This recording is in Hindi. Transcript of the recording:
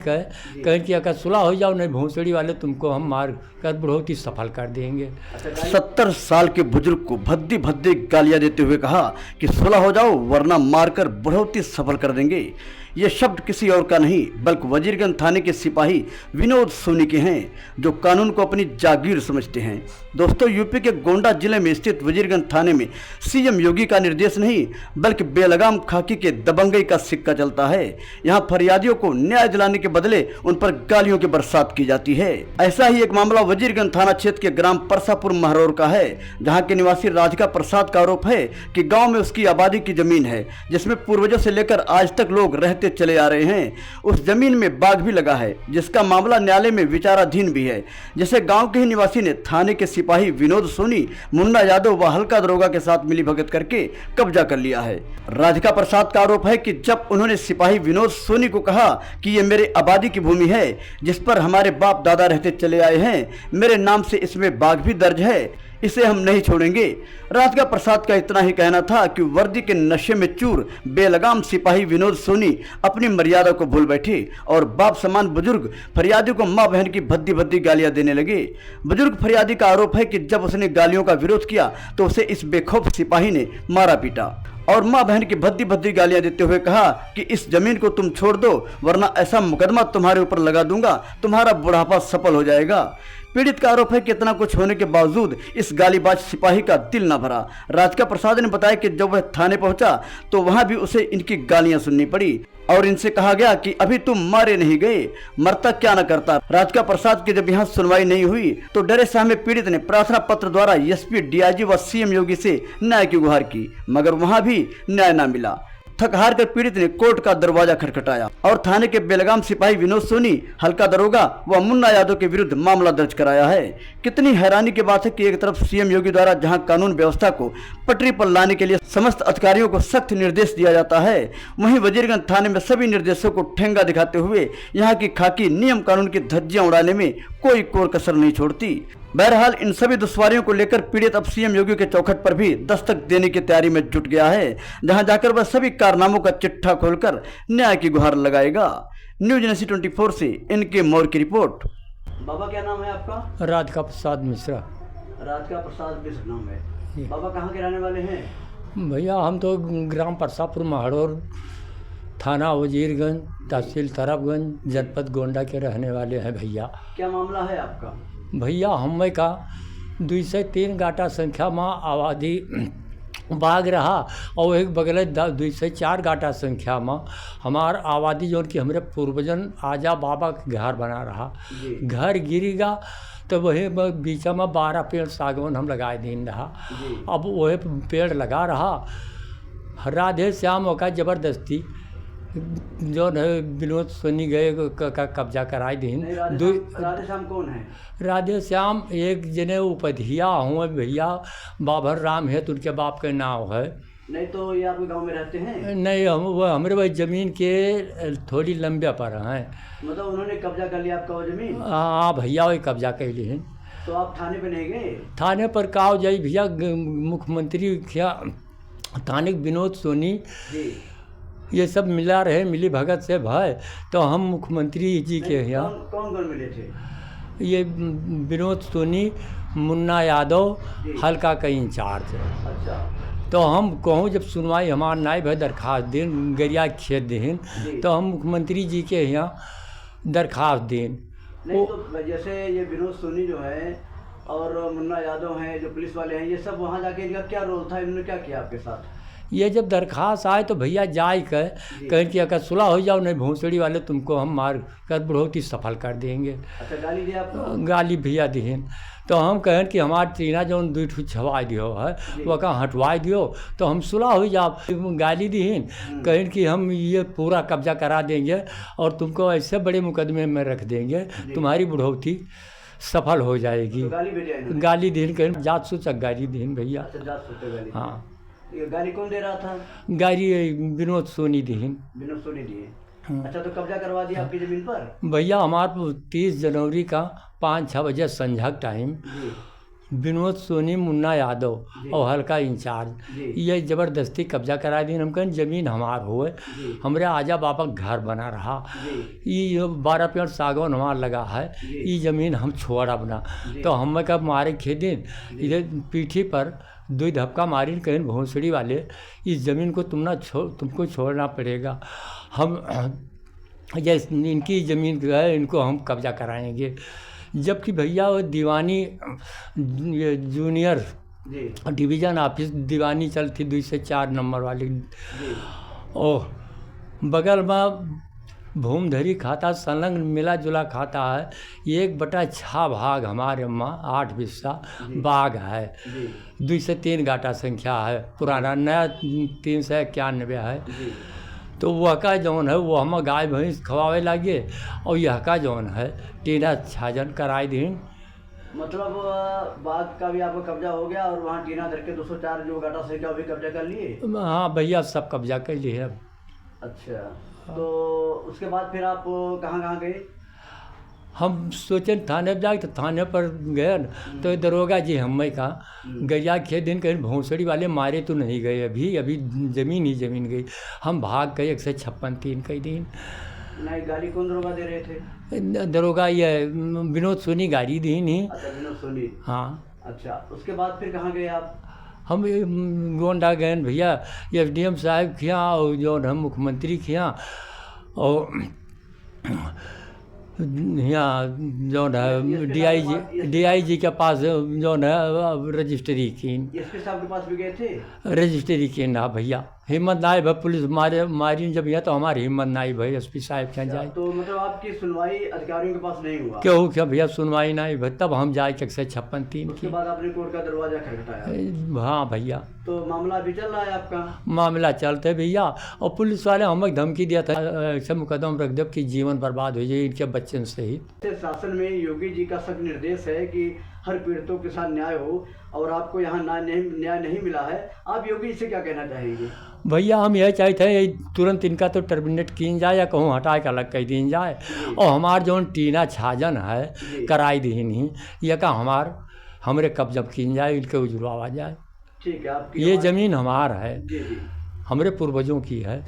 कहें कि अगर सुलह हो जाओ नहीं भोंसड़ी वाले तुमको हम मार कर बहुत ही सफल कर देंगे। 70 साल के बुजुर्ग को भद्दी भद्दी गालियां देते हुए कहा कि सुलह हो जाओ वरना मारकर बढ़ोतरी सफल कर देंगे। ये शब्द किसी और का नहीं बल्कि वजीरगंज थाने के सिपाही विनोद सोनी के हैं, जो कानून को अपनी जागीर समझते हैं। दोस्तों, यूपी के गोंडा जिले में स्थित वजीरगंज थाने में सीएम योगी का निर्देश नहीं बल्कि बेलगाम खाकी के दबंगई का सिक्का चलता है। यहाँ फरियादियों को न्याय दिलाने के बदले उन पर गालियों की बरसात की जाती है। ऐसा ही एक मामला वजीरगंज थाना क्षेत्र के ग्राम परसापुर महरौर का है, जहाँ के निवासी राधिका प्रसाद का आरोप है कि गाँव में उसकी आबादी की जमीन है जिसमें पूर्वजों से लेकर आज तक लोग रहते चले आ रहे हैं। उस जमीन में बाग भी लगा है जिसका मामला न्यायालय में विचाराधीन भी है, जिसे गांव के ही निवासी ने थाने के सिपाही विनोद सोनी, मुन्ना यादव व हल्का दरोगा के साथ मिलीभगत करके कब्जा कर लिया है। राधिका प्रसाद का आरोप है कि जब उन्होंने सिपाही विनोद सोनी को कहा कि ये मेरे आबादी की भूमि है जिस पर हमारे बाप दादा रहते चले आए हैं, मेरे नाम से इसमें बाग भी दर्ज है, इसे हम नहीं छोड़ेंगे। राधिका प्रसाद का इतना ही कहना था कि वर्दी के नशे में चूर बेलगाम सिपाही विनोद सोनी अपनी मर्यादा को भूल बैठे और बाप समान बुजुर्ग फरियादी को मां बहन की भद्दी भद्दी गालियां देने लगे। बुजुर्ग फरियादी का आरोप है कि जब उसने गालियों का विरोध किया तो उसे इस बेखौफ सिपाही ने मारा पीटा और मां बहन की भद्दी भद्दी गालियां देते हुए कहा कि इस जमीन को तुम छोड़ दो वरना ऐसा मुकदमा तुम्हारे ऊपर लगा दूंगा, तुम्हारा बुढ़ापा सफल हो जाएगा। पीड़ित का आरोप है कि इतना कुछ होने के बावजूद इस गालीबाज सिपाही का दिल न भरा। राधिका प्रसाद ने बताया कि जब वह थाने पहुंचा तो वहां भी उसे इनकी गालियां सुननी पड़ी और इनसे कहा गया कि अभी तुम मारे नहीं गए, मरता क्या न करता। राधिका प्रसाद की जब यहाँ सुनवाई नहीं हुई तो डरे सहमे पीड़ित ने प्रार्थना पत्र द्वारा एसपी, डीआईजी व सीएम योगी से न्याय की गुहार की, मगर वहां भी न्याय न मिला। थक हार कर पीड़ित ने कोर्ट का दरवाजा खटखटाया और थाने के बेलगाम सिपाही विनोद सोनी, हल्का दरोगा व मुन्ना यादव के विरुद्ध मामला दर्ज कराया है। कितनी हैरानी की बात है कि एक तरफ सीएम योगी द्वारा जहां कानून व्यवस्था को पटरी पर लाने के लिए समस्त अधिकारियों को सख्त निर्देश दिया जाता है, वहीं वजीरगंज थाने में सभी निर्देशों को ठेंगा दिखाते हुए यहाँ की खाकी नियम कानून की धज्जियां उड़ाने में कोई कोर कसर नहीं छोड़ती। बहरहाल इन सभी दुश्वारियों को लेकर पीड़ित अब सीएम योगी के चौखट पर भी दस्तक देने की तैयारी में जुट गया है, जहां जाकर वह सभी कारनामों का चिट्ठा खोलकर न्याय की गुहार लगाएगा। न्यूज एजेंसी 24 से इनके मौर्य की रिपोर्ट। बाबा, क्या नाम है आपका? राधिका प्रसाद मिश्रा। राधिका प्रसाद मिश्र नाम है। बाबा कहाँ के रहने वाले हैं? भैया हम तो ग्राम परसापुर महरौर, थाना वजीरगंज, तहसील तरफगंज, जनपद गोंडा के रहने वाले हैं। भैया क्या मामला है आपका? भैया हमें का 203 गाटा संख्या में आबादी बाग रहा और एक बगल 204 गाटा संख्या में हमार आबादी जो कि हमारे पूर्वजन आजा बाबा के घर बना रहा। घर गिरेगा तो वही बीच में 12 पेड़ सागवान हम लगाए दिन रहा। अब वही पेड़ लगा रहा, राधे श्याम होगा ज़बरदस्ती जो है विनोद सोनी गए का कब्जा कराए दिन। राधे श्याम कौन है? राधे श्याम एक जने उपधिया हुए भैया, बाबर राम है तो उनके बाप का नाम है। नहीं तो ये आपके गांव में रहते हैं? नहीं, हम वो हमारे भाई ज़मीन के थोड़ी लंबे पर हैं। मतलब उन्होंने कब्जा कर लिया आपका वो जमीन? हाँ भैया, वही कब्जा कर लिए हैं। तो आप थाने पे नहीं गए? थाने पर का हो जाई भैया, मुख्यमंत्री क्या थाने विनोद सोनी ये सब मिला रहे, मिली भगत से भाई, तो हम मुख्यमंत्री जी के यहाँ कौन कौन मिले थे? ये विनोद सोनी, मुन्ना यादव, हल्का का इंचार्ज। अच्छा। तो हम कहूँ जब सुनवाई हमार नाई भाई दरख्वास्त दें गरिया खेत दें तो हम मुख्यमंत्री जी के यहाँ दरख्वास्त दें। नहीं तो जैसे ये विनोद सोनी जो है और मुन्ना यादव हैं जो पुलिस वाले हैं, ये सब वहाँ जाके इनका क्या रोल था, इन्होंने क्या किया आपके साथ? ये जब दरख्वास्त आए तो भैया जाए कहें कि अगर सुलह हो जाओ नहीं भोंसड़ी वाले तुमको हम मार कर बढ़ोतरी सफल कर देंगे। अच्छा, गाली दिया आपको? गाली भैया दिहन तो हम कहें कि हमारे टीना जो 2 ठू छवा दियो है वो कहाँ हटवा दियो तो हम सुलह हो जाओ। गाली दीन कहें कि हम ये पूरा कब्जा करा देंगे और तुमको ऐसे बड़े मुकदमे में रख देंगे, तुम्हारी बढ़ोतरी सफल हो जाएगी। तो गाली दीन कहें जात सूचक गाली दीन भैया। हाँ। ये गाली कौन दे रहा था? गाली विनोद सोनी दीन। विनोद सोनी दिए। अच्छा, तो कब्जा करवा दिया आपकी जमीन पर? भैया हमारे 30 जनवरी का 5-6 बजे संझा टाइम विनोद सोनी, मुन्ना यादव जी। और हल्का इंचार्ज, जी। ये ज़बरदस्ती कब्जा करा दी। हम कहें ज़मीन हमार होए, जी। हमरे आजा बाबा घर बना रहा, जी। ये 12 पेड़ सागौन हमार लगा है, जी। ये ज़मीन हम छोड़ब ना। जी। तो हम कब मारे खेदिन, इधर पीठी पर 2 धक्का मारी, कहीं भोंसड़ी वाले, इस ज़मीन को तुमको छोड़ना पड़ेगा। हम ये इनकी ज़मीन जो है इनको हम कब्जा कराएंगे। जबकि भैया वो दीवानी ये जूनियर जी। डिवीज़न ऑफिस दीवानी चलती 2 से 4 नंबर वाली, जी। और बगल में भूमधरी खाता संलग्न मिला जुला खाता है। 1/6 भाग हमारे में 8 हिस्सा जी। बाग है। जी। 2 से 3 गाटा संख्या है, पुराना नया 391 है। जी। तो वह का जौन है वो हम गाय भैंस खवावे लागे, और यह का जौन है टीना छाजन कराई दिन। मतलब बाग का भी आपका कब्जा हो गया, और वहाँ टीना धर के 204 जो गाटा संख्या वो भी कब्जा कर लिए। हाँ भैया, सब कब्जा कर लिए है। अच्छा, तो उसके बाद फिर आप कहाँ कहाँ गए? हम सोचे थाने पर जाए, तो थाने पर गए न, तो दरोगा जी हमें का गैया खे दिन कहीं भोंसड़ी वाले मारे तो नहीं गए, अभी ज़मीन ही ज़मीन गई। हम भाग गए 156 कई दिन। नहीं, गाली कौन दरोगा दे रहे थे? दरोगा ये विनोद सोनी गाड़ी दी नहीं। अच्छा, विनोद सोनी। हाँ, अच्छा, उसके बाद फिर कहाँ गए आप? हम गोंडा गए न भैया, SDM साहब खिया और जो हम मुख्यमंत्री खिया, और यहाँ जो है DIG के पास जो है रजिस्ट्री की। एसपी साहब के पास भी गए थे? रजिस्ट्री की ना भैया, हिम्मत ना आई भाई, पुलिस मारी जब यहाँ, तो हमारी हिम्मत ना आई भाई SP साहब क्या जाए। तो मतलब आपकी सुनवाई अधिकारियों के पास नहीं हुआ? क्यों क्या भैया, सुनवाई ना आई भाई, तब हम जाए 156 उसके की। बाद आपने कोर्ट का दरवाजा खटखटाया? हाँ भैया, तो मामला अभी चल रहा है आपका? मामला चलते भैया, और पुलिस वाले हमें धमकी दिया था, ऐसे मुकदमा रख दो कि जीवन बर्बाद हो जाए इनके बच्चे से ही। शासन में योगी जी का सख्त निर्देश है कि हर पीड़ितों के साथ न्याय हो, और आपको यहाँ न्याय नहीं मिला है। आप योगी जी से क्या कहना चाहेंगे? भैया हम यह चाहते हैं तुरंत इनका तो टर्मिनेट किन जाए, या कहूँ हटा के अलग कर दी जाए, और हमार जो टीना छाजन है कराई दी नहीं, यह का हमरे कब्जा किन जाए, इनके उजड़वा जाए। ठीक है, आपकी ये ज़मीन हमार है, जी जी हमरे पूर्वजों की है।